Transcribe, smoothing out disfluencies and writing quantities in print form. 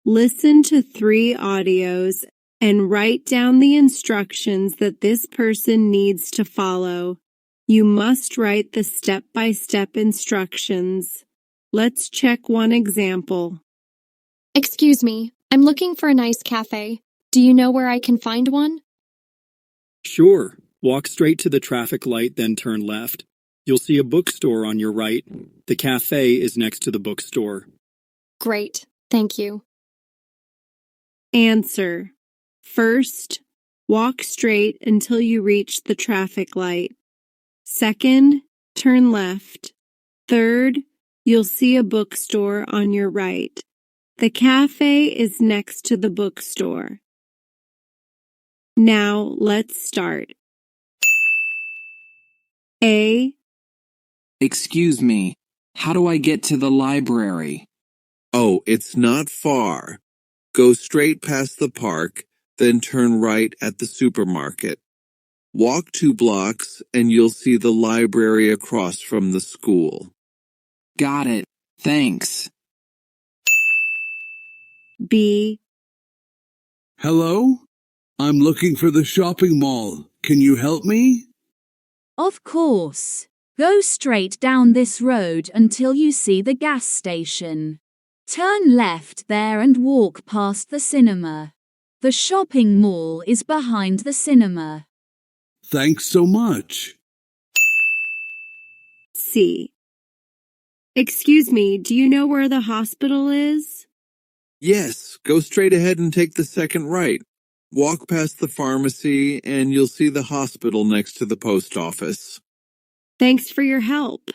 Listen to 3 audios and write down the instructions that this person needs to follow. You must write the step-by-step instructions. Let's check one example. Excuse me, I'm looking for a nice cafe. Do you know where I can find one? Sure. Walk straight to the traffic light, then turn left. You'll see a bookstore on your right. The cafe is next to the bookstore. Great, thank you. Answer. First, walk straight until you reach the traffic light. Second, turn left. Third, you'll see a bookstore on your right. The cafe is next to the bookstore. Now, let's start. A. Excuse me, how do I get to the library? Oh, it's not far. Go straight past the park, then turn right at the supermarket. Walk 2 blocks and you'll see the library across from the school. Got it, thanks. B. Hello? I'm looking for the shopping mall. Can you help me? Of course. Go straight down this road until you see the gas station. Turn left there and walk past the cinema. The shopping mall is behind the cinema. Thanks so much. C. Excuse me, do you know where the hospital is? Yes, go straight ahead and take the second right. Walk past the pharmacy and you'll see the hospital next to the post office. Thanks for your help.